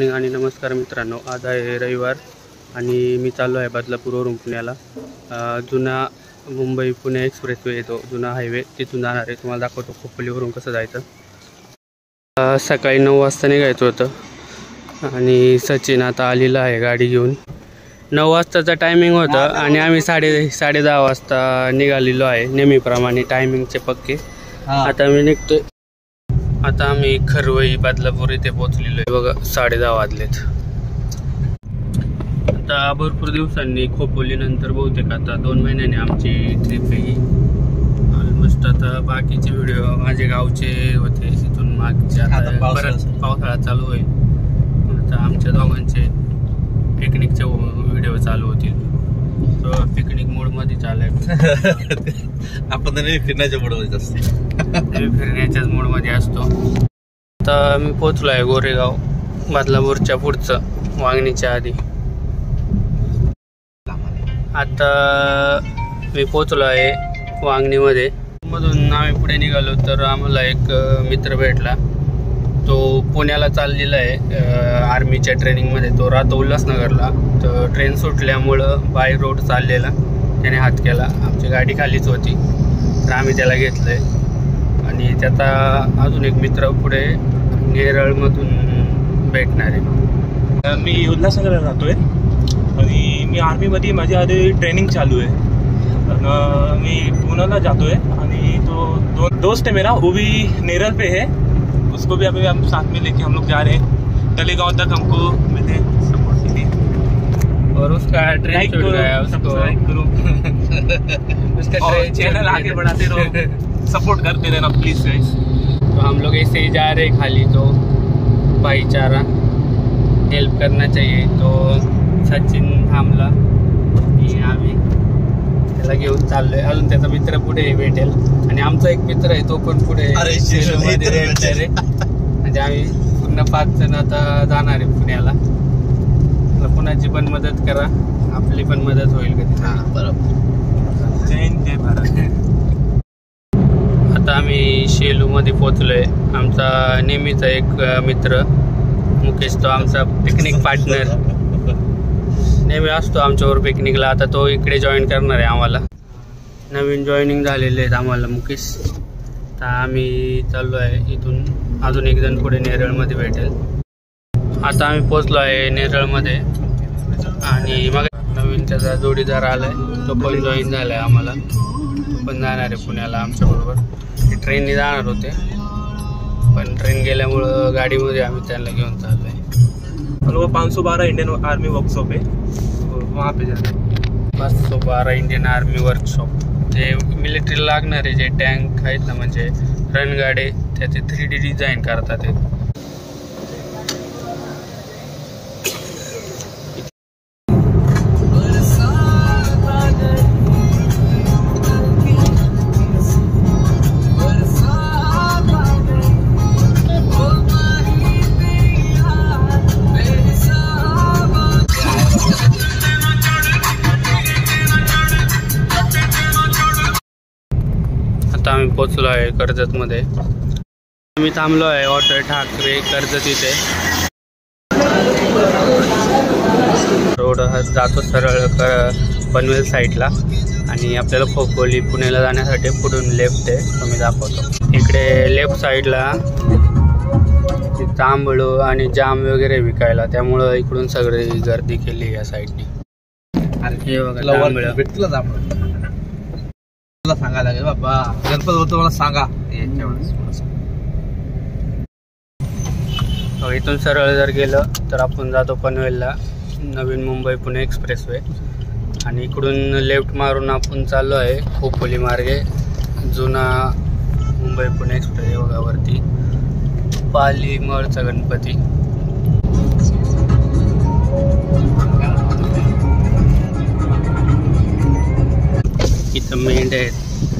Morning आणि नमस्कार मित्रांनो. आज आहे रविवार आणि मी चाललो आहे बदलापूरवरून पुण्याला. जुना मुंबई पुणे एक्सप्रेसवे येतो, जुना हायवे, तिथून जाणार आहे. तुम्हाला दाखवतो खोपोलीवरून कसं जायचं. सकाळी 9 वाजता निघायचं होतं आणि सचिन आता आलेला आहे गाडी घेऊन. 9 वाजताचा टायमिंग होतं आणि आम्ही 10:30 वाजता निघालेलो आहे, नेहमीप्रमाणे टायमिंगचे पक्के. आता मी निघतोय. आता आम्ही खरवई बदलापूर इथे पोहोचलेलो आहे. बघा 10:30 वाजलेत. आता भरपूर दिवसांनी खोपोलीनंतर बहुतेक आता 2 महिन्याने आमची ट्रिप आहे. ऑलमोस्ट आता बाकीचे व्हिडिओ माझे गावचे होते तिथून मागच्या, परत पावसाळा चालू होईल. आता आमच्या दोघांचे पिकनिकचे व्हिडिओ चालू होतील. तो पिकनिक मोडमध्ये चालू आहे. आपण तर फिरण्याच्या मोडमध्ये असतो, फिरण्याच्याच मोडमध्ये असतो. आता मी पोचलो आहे गोरेगाव, बदलापूरच्या पुढचं, वांगणीच्या आधी. आता मी पोचलो आहे वांगणीमध्ये. मधून आम्ही पुढे निघालो तर आम्हाला एक मित्र भेटला. तो पुण्याला चाललेला आहे आर्मीच्या ट्रेनिंगमध्ये. तो राहतो उल्हासनगरला. तर ट्रेन सुटल्यामुळं बाय रोड चाललेला, त्याने हात केला. आमची गाडी खालीच होती तर आम्ही त्याला घेतलं आहे. आणि त्याचा अजून एक मित्र पुढे नेरळमधून भेटणार आहे. मी उल्हासनगरला राहतो आहे आणि मी आर्मीमध्ये माझी आधी ट्रेनिंग चालू है. मैं पूना जातो है आणि तो दोस्त है मेरा, वो भी नेरल पे है. उसको भी अभी हम साथ में लेके हम लोग जा रहे हैं तलेगांव तक. हमको मिले सपोर्ट के लिए और उसका ट्रेन छूट गया, उसको उसका चैनल आगे बढ़ाते रहो, सपोर्ट करते रहना प्लीज गाइस. तो हम लोग ऐसे ही जा रहे खाली, तो भाईचारा, हेल्प करना चाहिए. तो सचिन थांबला आणि आम्ही त्याला घेऊन चाललोय. अजून त्याचा मित्र पुढे भेटेल आणि आमचा एक मित्र आहे तो पण पुढे भेटणार आहे. म्हणजे आम्ही पूर्ण 5 जण आता जाणार आहे पुण्याला. कुणाची पण मदत करा, आपली पण मदत होईल कधी. बरोबर. जय हिंद, जय भारत. आता आम्ही शेलूमध्ये पोचलोय. आमचा नेहमीचा एक मित्र मुकेश, तो आमचा पिकनिक पार्टनर, नेहमी असतो आमच्यावर पिकनिकला. आता तो इकडे जॉईन करणार आहे आम्हाला. नवीन जॉईनिंग झालेले आहेत आम्हाला मुकेश. तर आम्ही चाललो आहे इथून. अजून एक जण पुढे नेरळमध्ये भेटेल. आता आम्ही पोचलो आहे नेरळमध्ये आणि मग नवीन त्याचा जोडीदार आलाय, तो पण जॉईन झालाय आम्हाला. पण जाणार आहे पुण्याला आमच्याबरोबर. ते ट्रेनने जाणार होते पण ट्रेन गेल्यामुळं गाडीमध्ये आम्ही त्यांना घेऊन चाललो आहे. वो 512 इंडियन आर्मी वर्कशॉप है, वहाँ पे जाते हैं. 512 इंडियन आर्मी वर्कशॉप. ते मिलिटरीला लागणारे जे टँक आहेत ना, म्हणजे रणगाडे, त्याचे 3D डिझाईन करतात ते. आता आम्ही पोचलो आहे कर्जतमध्ये. आम्ही थांबलो आहे हॉटेल ठाकरे कर्जत इथे. रोड हा जातो सरळ पनवेल साईडला आणि आपल्याला खोपोली पुण्याला जाण्यासाठी पुढून लेफ्ट आहे, तो मी दाखवतो. इकडे लेफ्ट साईडला तांबळू आणि जाम वगैरे विकायला, त्यामुळं इकडून सगळी गर्दी केली या साईडनी. हे बघा तांबळं भेटलं जांभळं. मला सांगायला लागेल बाबा, गणपत होतो मला सांगा. इथून सरळ जर गेलं तर आपण जातो पनवेलला, नवीन मुंबई पुणे एक्सप्रेसवे. आणि इकडून लेफ्ट मारून आपण चाललो आहे खोपोली मार्गे, जुना मुंबई पुणे एक्सप्रेस. बघा वरती पाली मळचा गणपती. इथं मेंढ्या आहेत,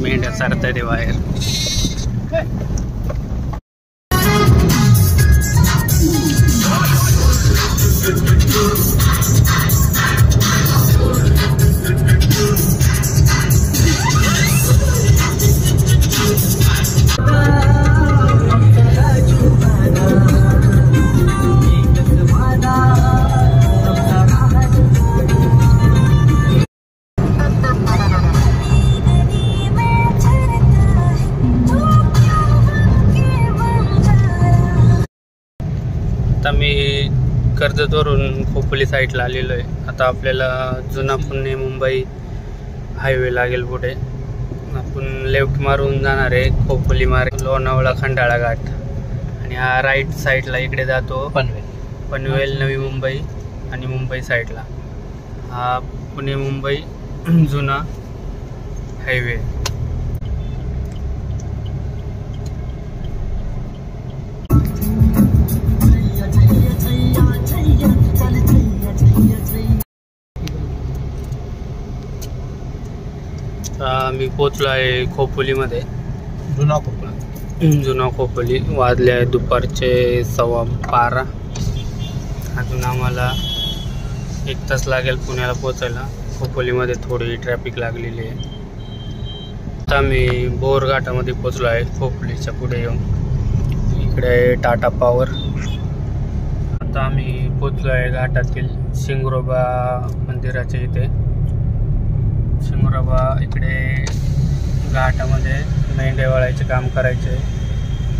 मेंढ्या सारतात आहे बाहेर. आम्ही कर्जतवरून खोपोली साईडला आलेलो आहे. आता आपल्याला जुना पुणे मुंबई हायवे लागेल. पुढे आपण लेफ्ट मारून जाणार आहे खोपोली मार्ग, लोणावळा खंडाळा घाट, आणि हा राईट साईडला इकडे जातो पनवेल नवी मुंबई आणि मुंबई साईडला. हा पुणे मुंबई जुना हायवे. मी पोचलो आहे खोपोलीमध्ये, जुना खोपोली. वाजले आहे दुपारचे 12:15. अजून आम्हाला 1 तास लागेल पुण्याला पोचायला. खोपोलीमध्ये थोडी ट्रॅफिक लागलेली आहे. आता मी बोर घाटामध्ये पोचलो आहे खोपोलीच्या पुढे येऊन. इकडे आहे टाटा पॉवर. आता आम्ही पोचलो आहे घाटातील शिंगरोबा मंदिराच्या इथे. शिंगरोबा इकडे घाटामध्ये मेंढ्या वळायचे काम करायचे.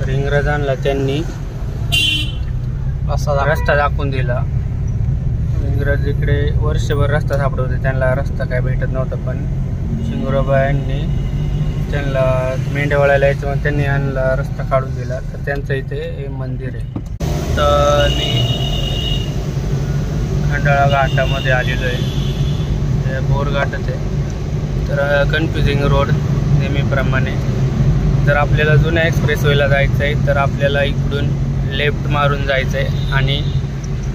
तर इंग्रजांना त्यांनी रस्ता दाखवून दिला. इंग्रज इकडे वर्षभर रस्ता सापडवते, त्यांना रस्ता काय भेटत नव्हता. पण शिंगरोबा यांनी त्यांना मेंढ्या वळायला यायचं मग त्यांनी यांना रस्ता काढून दिला. तर त्यांचं इथे हे मंदिर आहे. तर मी खंडाळा घाटामध्ये आलेलो आहे. बोर घाटच आहे. तर कन्फ्युजिंग रोड नेहमीप्रमाणे. जर आपल्याला जुन्या एक्सप्रेसवेला जायचं आहे तर आपल्याला इकडून लेफ्ट मारून जायचं आहे, आणि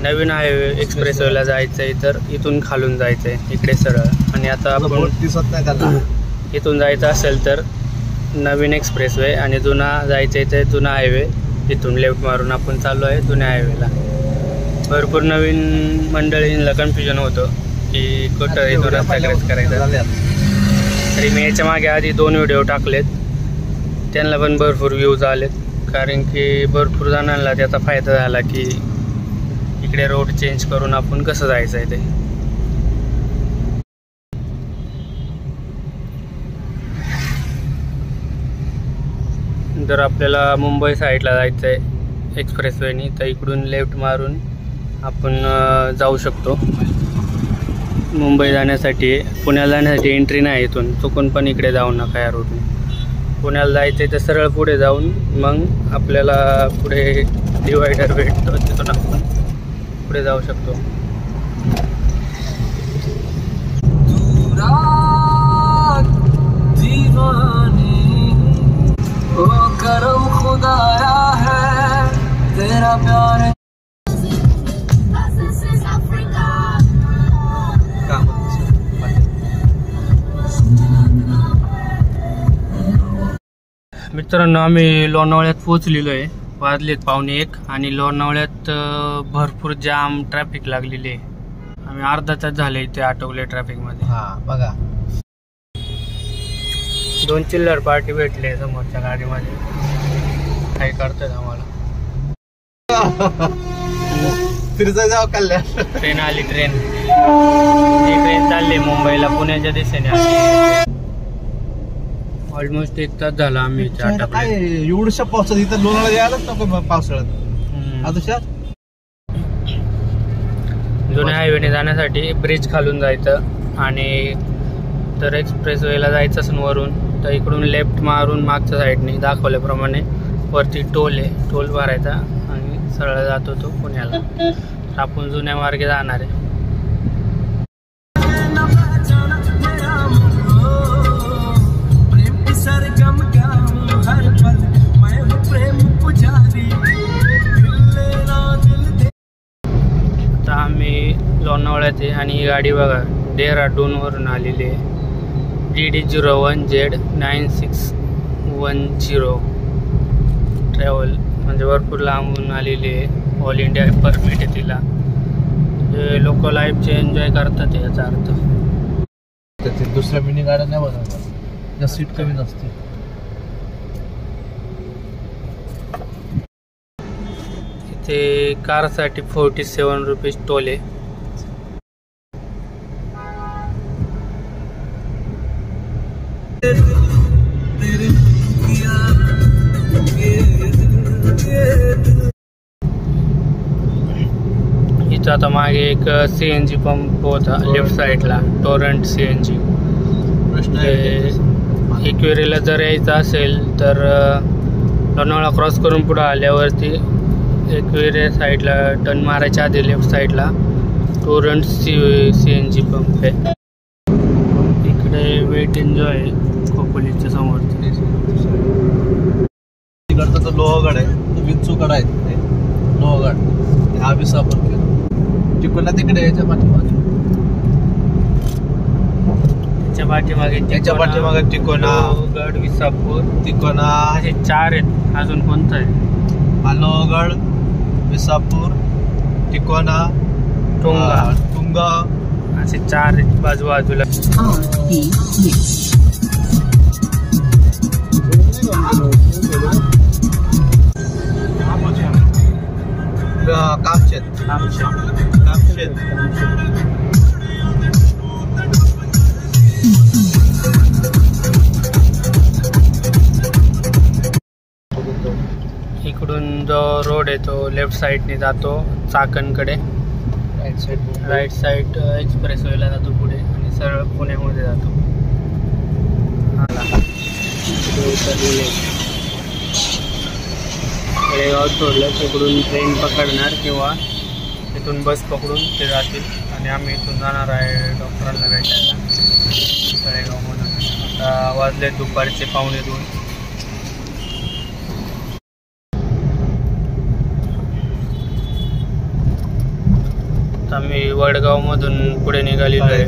नवीन हायवे एक्सप्रेसवेला जायचं आहे तर इथून खालून जायचं आहे इकडे सरळ. आणि आता आपण दिसत नाही त्याला. इथून जायचं असेल तर नवीन एक्सप्रेसवे, आणि जुना जायचं आहे तर जुना हायवे. इथून लेफ्ट मारून आपण चाललो आहे जुन्या हायवेला. भरपूर नवीन मंडळींना कन्फ्युजन होतं की कुठं इथून रस्ता क्रॉस करायचा. तरी मी याच्या मागे आधी 2 व्हिडिओ टाकलेत, त्यांना पण भरपूर व्ह्यूज आलेत. कारण की भरपूर जणांना त्याचा फायदा झाला की इकडे रोड चेंज करून आपण कसं जायचं आहे ते. जर आपल्याला मुंबई साईडला जायचं आहे एक्सप्रेसवेनी तर इकडून लेफ्ट मारून आपण जाऊ शकतो. मुंबई जाण्यासाठी, पुण्याला जाण्यासाठी एंट्री नाही इथून. चुकून पण इकडे जाऊ नका या रोडने. पुण्याला जायचं आहे तर सरळ पुढे जाऊन मग आपल्याला पुढे डिवायडर भेटतो, तिथून आपण पुढे जाऊ शकतो. करम खुदाया है तेरा प्यार. मित्रांनो, आम्ही लोणावळ्यात पोहोचलेलो आहे. वाजलेत 1:15 आणि लोणावळ्यात भरपूर जाम ट्रॅफिक लागलेली आहे. आम्ही अर्धा तास झाले इथे अटकले ट्रॅफिकमध्ये. बघा 2 चिल्लर पार्टी भेटले समोरच्या गाडीमध्ये. काय करतात आम्हाला. जाऊ कल्याण. ट्रेन आली. ही ट्रेन चालली मुंबईला पुण्याच्या दिशेने. ऑलमोस्ट 1 तास झाला आम्ही काय एवढ्या पावसात इथं लोणावळा यायलाच नको पावसाळ्यात. आता जुन्या हायवेने जाण्यासाठी ब्रिज खालून जायचं, आणि तर एक्सप्रेसवेला जायचं असून वरून तर इकडून लेफ्ट मारून मागच्या साईडने दाखवल्याप्रमाणे वरती टोल आहे. टोल भरायचा आणि सरळ जातो तो पुण्याला. आपण जुन्या मार्गे जाणार आहे. आता आम्ही लोणावळ्यात आहे आणि ही गाडी बघा डेहराडूनवरून आलेली आहे. DD01Z 9610 travel. म्हणजे भरपूर लांबून आलेली आहे. ऑल इंडिया परमिट आहे तिला. जे लोक लाईफचे एन्जॉय करतात याचा अर्थ. दुसऱ्या मिनी गाड्या नाही बनवतात, त्या सीट कमी नसते. इथे कारसाठी 47 रुपीज टोल आहे. तिथं आता मागे एक CNG पंप होता लेफ्ट साईडला, टोरंट CNG. एकविरेला जर यायचं असेल तर लोणावळा क्रॉस करून पुढे आल्यावरती एकविरे साईडला टर्न मारायच्या आधी लेफ्ट साईडला टोरंट CNG पंप आहे. इकडे वेट एन्जॉय आहे खोपोलीच्या समोर. तिकडचा तो लोहगड आहे, तो विंचूगड आहे तिथे. लोहगड हा विसापूर केला तिकडला तिकडे याच्या पाठीमागे तिकोना, गड, विसापूर, तिकोना असे 4 आहेत. अजून कोणतं आहे? लोहगड, विसापूर, तिकोना, टुंगा असे 4 आहेत बाजूबाजूला. कामशेत इकडून जो रोड आहे तो लेफ्ट साईडने जातो चाकणकडे, राईट साईड एक्सप्रेस वेला जातो पुढे आणि सरळ पुण्यामध्ये जातो. तळेगाव सोडलं तिकडून ट्रेन पकडणार किंवा इथून बस पकडून ते जातील आणि आम्ही इथून जाणार आहे डॉक्टरांना भेटायला तळेगावमधून. आता वाजले दुपारचे 1:45. आम्ही वडगावमधून पुढे निघालेलो आहे.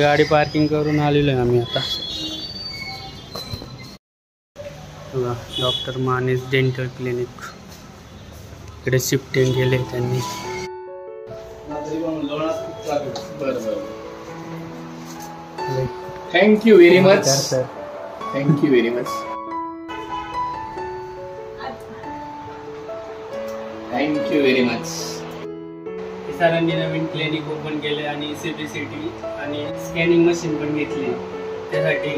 गाडी पार्किंग करून आलेलो आहे आम्ही आता. डॉक्टर मानेस डेंटल क्लिनिक इकडे शिफ्टिंग केले त्यांनी. Thank you very much. Thank you very much. Thank you very much. सरांनी नवीन क्लिनिक ओपन केले आणि CBCT आणि स्कॅनिंग मशीन पण घेतली. त्यासाठी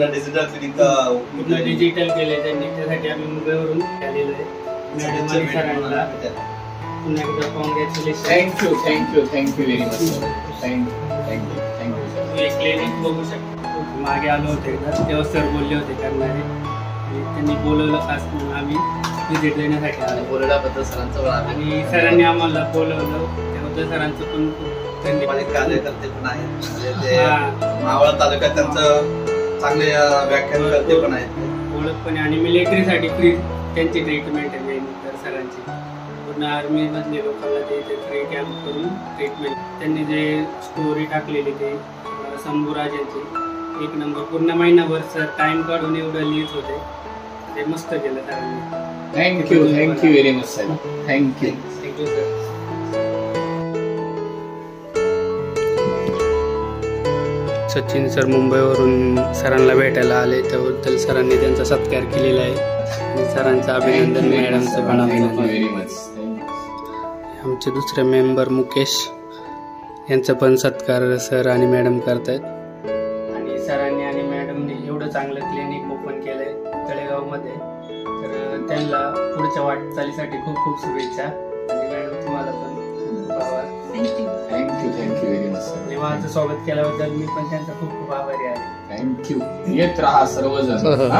पूर्ण डिजिटल केले त्यांनी. त्यासाठी आम्ही मुंबईवरून आलेलो आहे. मॅडम आणि सरांना पुन्हा एकदा congratulation. Thank you thank you thank you very much. Thank you thank you. एक क्लिनिक बघू शकतो. मागे आलो होते एकदा तेव्हा सर बोलले होते करणारे आणि त्यांनी बोलवलं खास म्हणून आम्ही व्हिजिट देण्यासाठी आलो. बोलवल्याबद्दल सरांचं आणि सरांनी आम्हाला बोलवलं त्याबद्दल सरांचं पण खूप धन्यवाद. कार्यकर्ते पण आहेत मावळ तालुक्यात त्यांचं चांगले व्याख्यानकर्ते पण आहेत ओळख पण. आणि मिलिटरीसाठी फ्री त्यांची ट्रीटमेंट आहे मेन तर सरांची. पूर्ण आर्मीमधले लोकांना ते फ्री कॅम्प करून ट्रीटमेंट. त्यांनी जे स्टोरी टाकलेली ते शंभूराजांची 1 नंबर. पूर्ण महिनाभर सर टाइम काढून एवढं लिहित होते. ते मस्त केलं सरांनी. Thank you thank you very much sir. Thank you. Thank you sir. Sachin sir मुंबईवरून सरांना भेटायला आले त्याबद्दल सरांनी त्यांचा सत्कार केलेला आहे आणि सरांचं अभिनंदन, मॅडमचं पण अभिनंदन. आमचे दुसरे मेंबर मुकेश यांचा पण सत्कार सर आणि मॅडम करतायत. आणि सरांनी आणि मॅडमने एवढं चांगलं क्लिनिक ओपन केलंय तळेगावमध्ये तर त्यांना पुढच्या वाटचालीसाठी खूप खूप शुभेच्छा. आणि मॅडम तुम्हाला पण खूप आभार. Thank you thank you very much sir. आणि माझं स्वागत केल्याबद्दल मी पण त्यांचा खूप खूप आभारी आहे. थँक्यू. येत राहा सर्वजण.